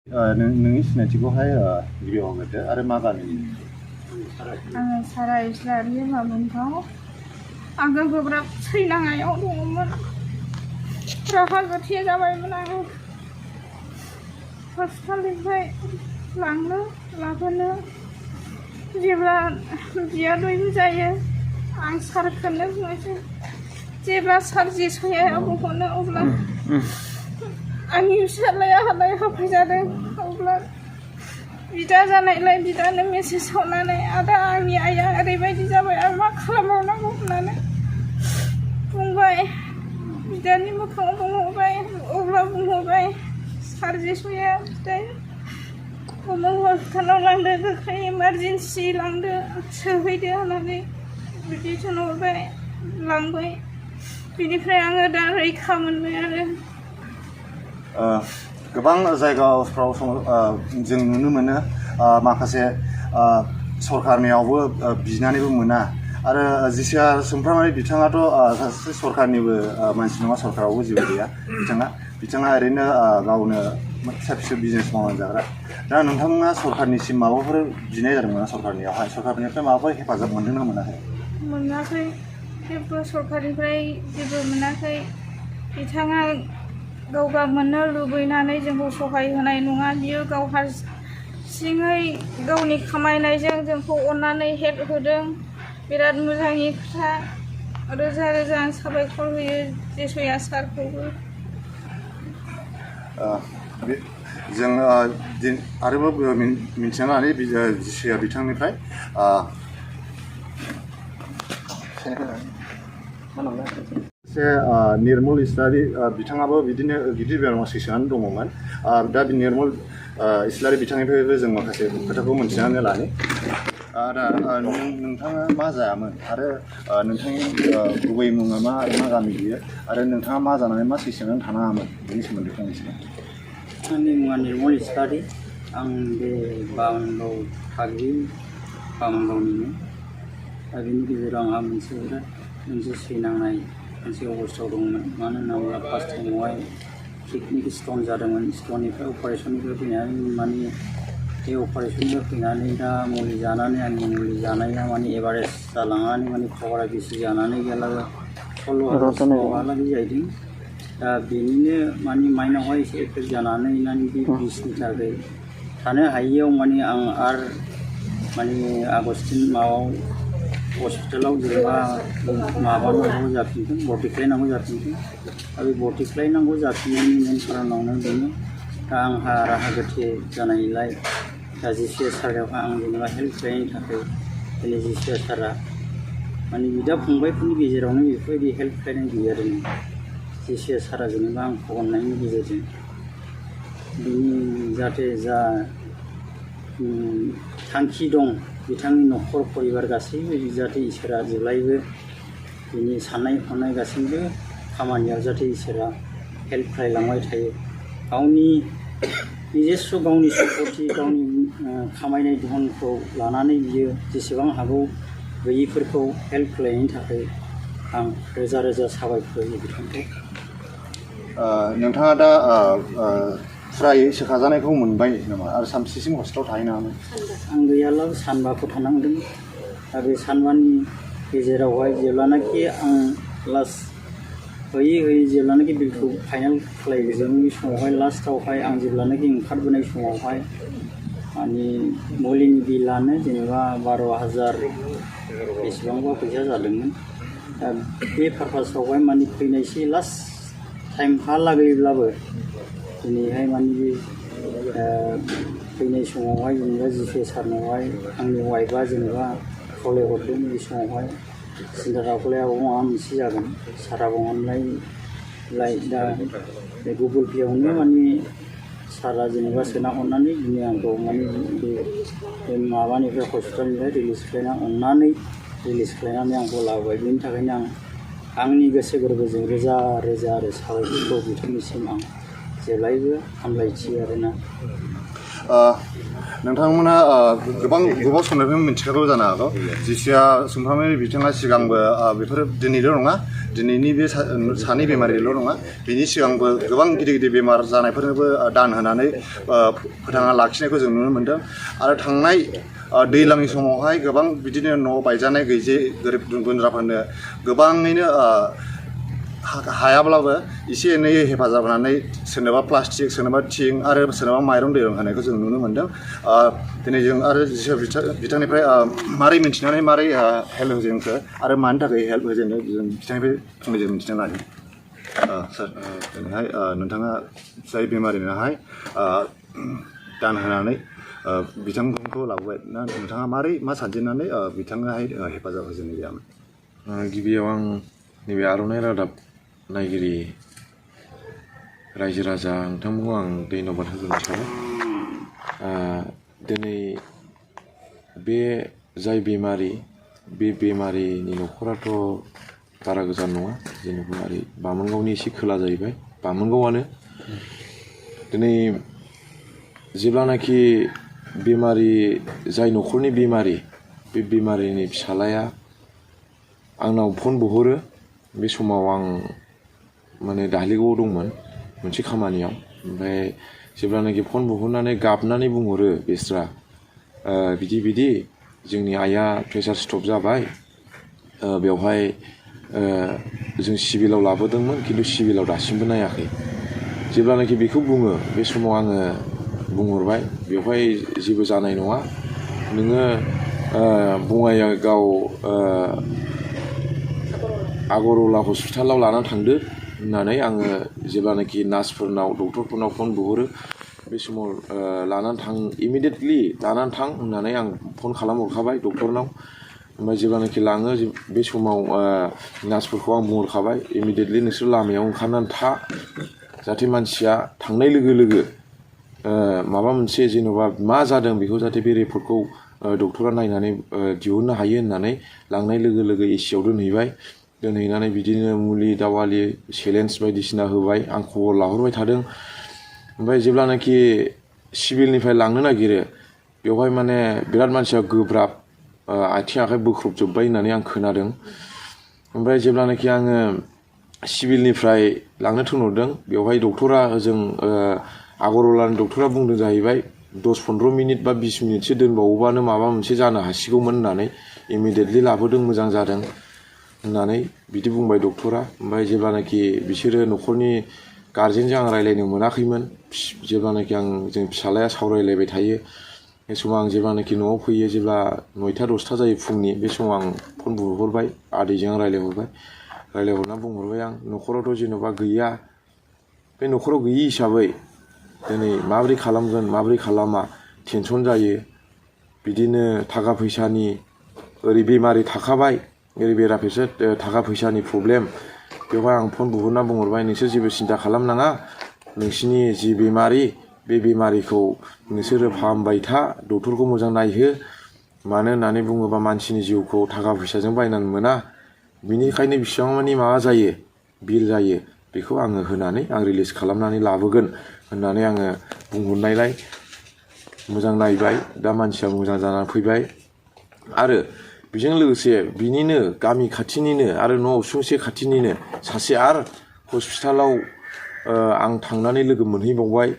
नोंनि सिनायथिखौहाय गिबियाव होग्रोदो आरो मा गामिनि? आङो सारा इस्लारि मामोनथाव आङो गोब्राब थैनांनायाव दङमोन। राहा गोथे जाबायमोन आङो। हस्पिटालनिफ्राय लाबोनो जेब्ला बियादैबो जायो आं सारखौनो बुंनोसै जेब्ला सार जेस'या बुंहरो अब्ला आंनि फिसाज्लाया हालाय हाफाय जादों। अब्ला बिदा जानायलाय बिदानो मेसेज हरनानै आदा आंनि आइया ओरैबायदि जाबाय आं मा खालामबावनांगौ होननानै बुंबाय। बिदानि मोखाङाव बुंहरबाय अब्ला बुंहरबाय सार जेस'या बिदाया उमुक हस्पिटालाव लांदो गोख्रै इमारजेन्सि लांदो सोहैदो होननानै बिदि थिनहरबाय लांबाय। बिनिफ्राय आङो दा रैखा मोनबाय आरो। गोबां जायगाफ्राव जों नुनो मोनो माखासे सरकारनियावबो बिनानैबो मोना आरो जिसिया सोमफ्रामारि बिथाङाथ' सासे सरकारनिबो मानसि नङा, सरकारावबो जेबो गैया। बिथाङा ओरैनो गावनो फिसा फिसौ बिजनेस मावनानै जाग्रा। दा नोंथाङा सरकारनिसिम माबाफोर बिनाय जादोंमोन सरकारनियावहाय? सरकारनिफ्राय माबाफोर हेफाजाब मोनदोंना मोनाखै? मोनाखै, जेबो सरकारनिफ्राय जेबो मोनाखै। बिथाङा गावगा मोननो लुबैनानै जोंखौ सहाय होनाय नङा। बियो गाव हारसिङै गावनि खामायनायजों जोंखौ अननानै हेल्प होदों। बिराद मोजांनि खोथा। रोजा रोजा आं साबायखर होयो जेस'या सारखौबो। जों आरोबाव मिथिना लानाय जेस'या बिथांनिफ्राय निर्मल इस्लारि बिथाङाबो बिदिनो गिदिर बेरामाव सैसोनानै दङमोन। दा बे निर्मल इस्लारि बिथांनिफ्रायबो जों माखासे खोथाखौ मिथिनानै लानो। दा नोंथाङा मा जायामोन आरो नोंथांनि गुबै मुङा मा आरो मा गामि बियो आरो नोंथाङा मा जानानै मा सैसोनानै थानाङामोन बेनि सोमोन्दै फंनैसो? आंनि मुङा निर्मल इस्लारि। आं बे बामोनगाव थागिबि बामोनगावनिनो। दा बेनि गेजेराव आंहा मोनसे सैनांनाय मोनसे अबस्थायाव दंमोन। मानो होनोब्ला फार्स्ट टाइमावहाय किडनि स्टन जादोंमोन। स्टननिफ्राय अपारेसननिफ्राय फैनानै बे अपारेसननिफ्राय फैनानै दा मुलि जानानै आंनि मुलि जानाया एभारेज जालांनानै पावारा बेसि जानानै गैयाब्लाबो 16 जाहैदों। दा बेनिनो माइन्डआवहाय एसे एफेक्ट जानानै बे बिसनि थाखाय थानो हायियाव आं आरो आगस्टिन हस्पिटालाव जेनेबा माबानांगौ जाफिनदों, भर्ति खालायनांगौ जाफिनदों। दा बे भर्ति खालायनांगौ जाफिननायनि मेन खारनावनो बेनो। दा आंहा राहा गोथे जानायलाय दा जेस'या सारावहाय आं जेनेबा हेल्प खालायनो थाखाय दिनै जेस'या सारा बिदा फंबायफोरनि गेजेरावनो बेफोरबायदि हेल्प खालायनाय गैया आरो जेस'या सारा जेनेबा आंखौ अननायनि गेजेरजों बिनि जाहाथे जा थांखि दं बिथांनि न'खर परिबार गासैबो जाहाथे इसोरा जेब्लायबो बिनि साननाय हनाय गासैबो खामानियाव जाहाथे इसोरा हेल्प खालायलांबाय थायो। गावनि निजेस्व गावनि सम्पति गावनि खामायनाय धनखौ लानानै बियो जेसेबां हागौ गैयिफोरखौ हेल्प खालायनायनि थाखाय आं रोजा रोजा साबायखर होयो बिथांखौ। नोंथाङा दा फ्रायै सोखाजानायखौ मोनबाय नामा आरो सानबेसेसिम हस्पिटालाव थाहैनाङामोन? आं गैयाब्लाबो सानबाखौ थानांदों। दा बे सानबानि गेजेरावहाय जेब्लानाखि आं लास्ट होयै जेब्लानाखि बिलखौ फाइनाल खालायगोन बे समावहाय लास्टआवहाय आं जेब्लानाखि ओंखारबोनाय समावहाय मुलिनि बिलानो जेनेबा 12,000 बेसेबांबा फैसा जादोंमोन। दा बे पारपासावहाय फैनायसै लास्ट टाइमहालागैब्लाबो दिनैहाय बे फैनाय समावहाय जेनेबा जेस'या सारनावहाय आंनि वाइफआ जेनेबा खावलायहरदों। बे समावहाय सिन्था दाखालायाव माबा मोनसे जागोन साराबो अनलाय दा बे गुगोल पेआवनो सारा जेनेबा सोना हरनानै दिनै आंखौ बे माबानिफ्राय हस्पिटालनिफ्राय रिलिज खालायनानै आंखौ लाबोबाय। बेनि थाखायनो आंनि गोसो गोरबोजों रोजा रोजा आरो साबायखरखौ बिथांनिसिम आं जेब्लायबो हामलायथियो आरोना नोंथांमोना गोबां गोबाव समनिफ्रायनो मिथिखागौ जानो हागौ जिसुआ सुमफ्रामारि बिथाङा सिगांबो बेफोर दिनैल' नङा दिनैनि बे सानै बेमारिल' नङा बेनि सिगांबो गोबां गिदिर गिदिर बेमार जानायफोरनोबो दान होनानै फोथांना लाखिनायखौ जों नुनो मोन्दों आरो थांनाय दैज्लांनि समावहाय गोबां बिदिनो न' बायजानाय गैयै गोरिब गुन्द्राफोरनो गोबाङैनो हायाब्लाबो एसे एनै हेफाजाब होनानै सोरनोबा प्लास्टिक सोरनोबा थिं आरो सोरनोबा माइरं दैरं होनायखौ जों नुनो मोन्दों दिनै जों आरो बिथांनिफ्राय मारै मिन्थिनानै मारै हेल्प होजेनखो आरो मानि थाखाय हेल्प होजेननो जों बिथांनिफ्राय फंनैसो मिन्थिनो लादों सार दिनैहाय नोंथाङा जाय बेमारिनोहाय दान होनानै बिथांखौ लाबोबाय ना नोंथाङा मारै मा सानजेननानै बिथांनोहाय हेफाजाब होजेननाय जायामोन गिबियाव आं नैबे आर'नाइ रादाब नायगिरि रायजो राजा नोंथांमोनखौ आं धन्यबाद होग्रोनो सानो दिनै बे जाय बेमारि बे बेमारिनि न'खराथ' बारा गोजान नङा जेनेबा ओरै बामोनगावनि एसे खोला जाहैबाय बामोनगावआनो दिनै जेब्लानाखि बेमारि जाय न'खरनि बेमारि बे बेमारिनि फिसालाया आंनाव फन बुहरो बे समाव आं माने दाहलिगावआव दंमोन मोनसे खामानियाव ओमफ्राय जेब्लानाखि फन बुहरनानै गाबनानै बुंहरो बेस्रा बिदि बिदि जोंनि आइया प्रेसार स्ट्रक जाबाय बेवहाय जों सिभिलाव लाबोदोंमोन खिन्थु सिभिलाव दासिमबो नायाखै जेब्लानाखि बेखौ बुङो बे समाव आङो बुंहरबाय बेवहाय जेबो जानाय नङा नोङो बङाइगाव आगरवाला हस्पिटालाव लानानै थांदो होननानै आङो जेब्लानाखि नार्सफोरनाव डक्टरफोरनाव फन बुहरो बे समाव लानानै थां इमिडियेटलि लानानै थां होननानै आं फन खालामहरखाबाय डक्टरनाव ओमफ्राय जेब्लानाखि लाङो बे समाव नार्सफोरखौ आं बुंहरखाबाय इमिडियेटलि नोंसोर लामायाव ओंखारनानै था जाहाथे मानसिया थांनाय लोगो लोगो माबा मोनसे जेन'बा मा जादों बेखौ जाहाथे बे रिपर्टखौ डक्टरा नायनानै दिहुननो हायो होननानै लांनाय लोगो लोगो एसिआव दोनहैनानै बिदिनो मुलि दावालि सेलेन्स बायदिसिना होबाय आं खबर लाहरबाय थादों ओमफ्राय जेब्लानाखि सिभिलनिफ्राय लांनो नागिरो बेवहाय माने बिराद मानसिया गोब्राब आथिं आखाइ बोख्रबजोब्बाय होननानै आं खोनादों ओमफ्राय जेब्लानाखि आङो सिभिलनिफ्राय लांनो थिनहरदों बेवहाय डक्टरा ओजों आगरवालानि डक्टरा बुंदों जाहैबाय 10-15 मिनिट बा 20 मिनिटसो दोनबावोबानो माबा मोनसे जानो हासिगौमोन होननानै इमिडियेटलि लाबोदों मोजां जादों होननानै बिदि बुंबाय डक्टरा ओमफ्राय जेब्लानाखि बिसोरो न'खरनि गार्जेनजों आं रायज्लायनो मोनाखैमोन जेब्लानाखि आं जों फिसालाया सावरायलायबाय थायो बे समाव आं जेब्लानाखि न'आव फैयो जेब्ला 9-10 जायो फुंनि बे समाव आं फन बुहरबाय आदैजों आं रायज्लायहरना बुंहरबाय आं न'खरावथ' जेन'बा गैया बे न'खराव गैयि हिसाबै दिनै माबोरै खालामगोन माबोरै खालामा टेनसन जायो बिदिनो थाखा फैसानि ओरै बेमारि थाखाबाय ओरै बेराफारसे थाखा फैसानि प्रब्लेम बेवहाय आं फन बुहरना बुंहरबाय नोंसोर जेबो सिन्था खालामनाङा नोंसिनि जि बेमारि बे बेमारिखौ नोंसोरो फाहामबाय था डक्टरखौ मोजां नायहो मानो होननानै बुङोबा मानसिनि जिउखौ थाखा फैसाजों बायनानै मोना बिनिखायनो बिसिबां मानि माबा जायो बिल जायो बेखौ आङो होनानै आं रिलिज खालामनानै लाबोगोन होननानै आङो बुंहरनायलाय मोजां नायबाय दा मानसिया मोजां जानानै फैबाय आरो बेजों लोगोसे बिनिनो गामि खाथिनिनो आरो न' उसुंसे खाथिनिनो सासे आरो हस्पिटालाव आं थांनानै लोगो मोनहैबावबाय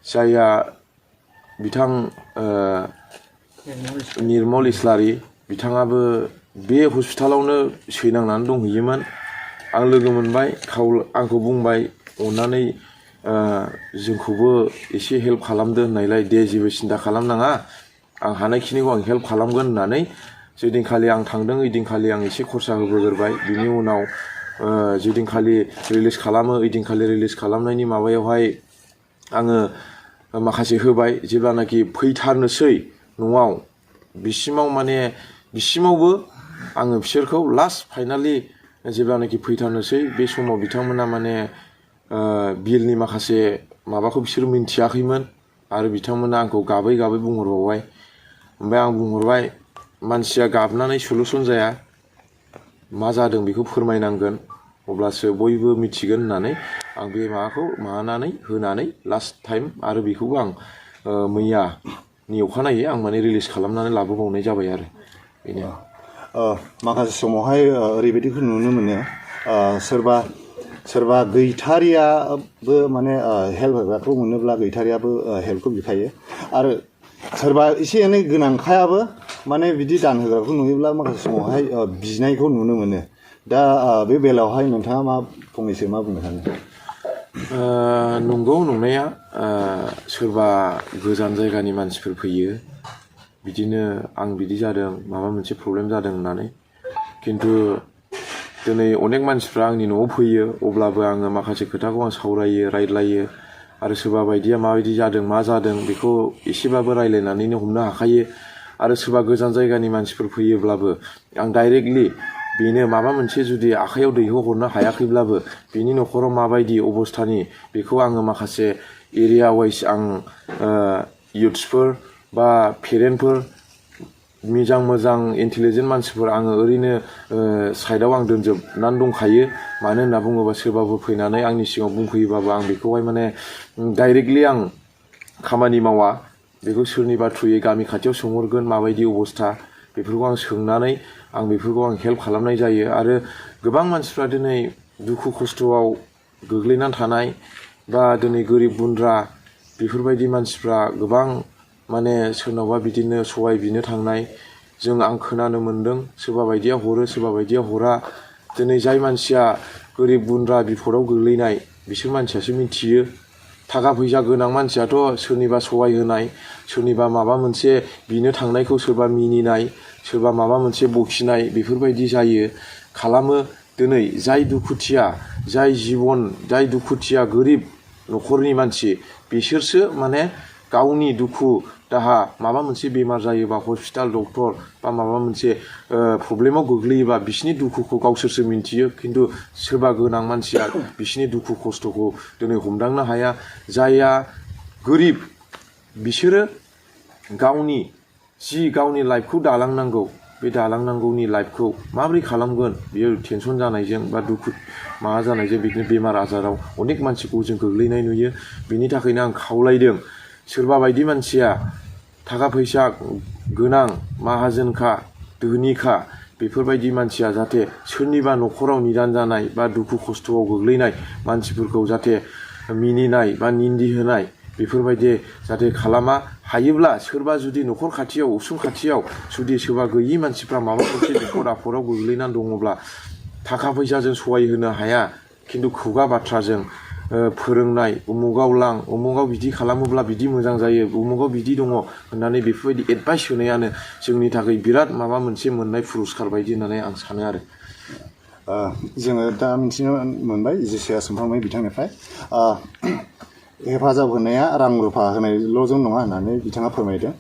जायहा बिथां निर्मल इस्लारि बिथाङाबो बे हस्पिटालावनो सैनांनानै दंहैयोमोन आं लोगो मोनबाय आंखौ बुंबाय अननानै जोंखौबो एसे हेल्प खालामदो होननायलाय दे जेबो सिन्था खालामनाङा आं हानायखिनिखौ आं हेल्प खालामगोन होननानै जेदिनखालि आं थांदों ओइदिनखालि आं एसे खरसा होबोग्रोबाय बिनि उनाव जेदिनखालि रिलिज खालामो ओइदिनखालि रिलिज खालामनायनि माबायावहाय आङो माखासे होबाय जेब्लानाखि फैथारनोसै न'आव बिसिमावबो आङो बिसोरखौ लास्ट फाइनालि जेब्लानाखि फैथारनोसै बे समाव बिथांमोना माने बिलनि माखासे माबाखौ बिसोर मिन्थियाखैमोन आरो बिथांमोना आंखौ गाबै गाबै बुंहरबावबाय ओमफ्राय आं बुंहरबाय मानसिया गाबनानै सलुसन जाया मा जादों बेखौ फोरमायनांगोन अब्लासो बयबो मिथिगोन होननानै आं बे माबाखौ माबानानै होनानै लास्ट टाइम आरो बेखौबो आं मैयानि अखानायै आं माने रिलिज खालामनानै लाबोबावनाय जाबाय आरो बेनो। माखासे समावहाय ओरैबायदिखौ नुनो मोनो सोरबा गैथारियाबो माने हेल्प होग्राखौ मोनोब्ला गैथारियाबो हेल्पखौ बिखायो आरो सोरबा एसे एनै गोनांखायाबो माने बिदि दान होग्राखौ नुयोब्ला माखासे समावहाय बिनायखौ नुनो मोनो। दा बे बेलायावहाय नोंथाङा फंनैसो मा बुंनो सानो? नंगौ नंनाया सोरबा गोजान जायगानि मानसिफोर फैयो बिदिनो आं बिदि जादों माबा मोनसे प्रब्लेम जादों होननानै, खिन्थु दिनै अनेक मानसिफ्रा आंनि न'आव फैयो अब्लाबो आङो माखासे खोथाखौ आं सावरायो रायज्लायो आरो सोरबा बायदिया माबायदि जादों मा जादों बेखौ एसेबाबो रायज्लायनानैनो हमनो हाखायो। आरो सोरबा गोजान जायगानि मानसिफोर फैयोब्लाबो आं डाइरेक्टलि बेनो माबा मोनसे जुदि आखाइयाव दैहोहरनो हायाखैब्लाबो बिनि न'खराव माबायदि अबस्थानि बेखौ आङो माखासे एरिया वाइज आं इयुथ्सफोर बा पेरेन्टफोर मोजां इन्टेलिजेन्ट मानसिफोर आङो ओरैनो साइडआव आं दोनजोबनानै दंखायो। मानो होनना बुङोबा सोरबाफोर फैनानै आंनि सिगाङाव बुंफैयोबाबो आं बेखौहाय माने डाइरेक्टलि आं खामानि मावा, बेखौ सोरनिबा थ्रुयै गामि खाथियाव सोंहरगोन माबायदि अबस्था बेफोरखौ आं सोंनानै आं बेफोरखौ आं हेल्प खालामनाय जायो। आरो गोबां मानसिफ्रा दिनै दुखु खस्थ'आव गोग्लैनानै थानाय बा दिनै गोरिब गुन्द्रा बेफोरबायदि मानसिफ्रा गोबां माने सोरनावबा बिदिनो सहाय बिनो थांनाय आं खोनानो मोन्दों। सोरबा बायदिया हरो सोरबा बायदिया हरा। दिनै जाय मानसिया गोरिब गुन्द्रा बिपदआव गोग्लैनाय बिसोर मानसियासो मिथियो। थाखा फैसा गोनां मानसियाथ' सोरनिबा सहाय होनाय सोरनिबा माबा मोनसे बिनो थांनायखौ सोरबा मिनिनाय सोरबा माबा मोनसे बखिनाय बेफोरबायदि जायो खालामो। दिनै जाय दुखुथिया गोरिब न'खरनि मानसि बिसोरसो माने गावनि दुखु दाहा माबा मोनसे बेमार जायोबा हस्पिटाल डक्टर बा माबा मोनसे प्रब्लेमाव गोग्लैयोबा बिसिनि दुखुखौ गावसोरसो मिन्थियो। खिन्थु सोरबा गोनां मानसिया बिसिनि दुखु खस्थ'खौ दिनै हमदांनो हाया। जायहा गोरिब बिसोरो गावनि लाइफखौ दालांनांगौ बे दालांनांगौनि लाइफखौ माबोरै खालामगोन बियो टेनसन जानायजों बा दुखु माबा जानायजों बिदिनो बेमार आजाराव अनेक मानसिखौ जों गोग्लैनाय नुयो। बिनि थाखायनो आं खावलायदों सोरबा बायदि मानसिया थाखा फैसा गोनां माहाजोनखा धोनिखा बेफोरबायदि मानसिया जाहाथे सोरनिबा न'खराव निदान जानाय बा दुखु खस्थ'आव गोग्लैनाय मानसिफोरखौ जाहाथे मिनिनाय बा निन्दि होनाय बेफोरबायदि जाहाथे खालामा। हायोब्ला सोरबा जुदि न'खर खाथियाव उसुं खाथियाव जुदि सोरबा गैयि मानसिफ्रा माबा मोनसे बिपद आफदाव गोग्लैनानै दङब्ला थाखा फैसाजों सहाय होनो हाया खिन्थु खुगा बाथ्राजों फोरोंनाय उमुगाव लां उमुगाव बिदि खालामोब्ला बिदि मोजां जायो उमुगाव बिदि दङ होननानै बेफोरबायदि एडभाइस होनायानो जोंनि थाखाय बिराद माबा मोनसे मोननाय पुरस्कार बायदि होननानै आं सानो आरो। जोङो दा मिथिनो मोनबाय जिसिया सोमखांबाय बिथांनिफ्राय हेफाजाब होनाया रां रुफा होनायल'जों नङा होननानै बिथाङा फोरमायदों।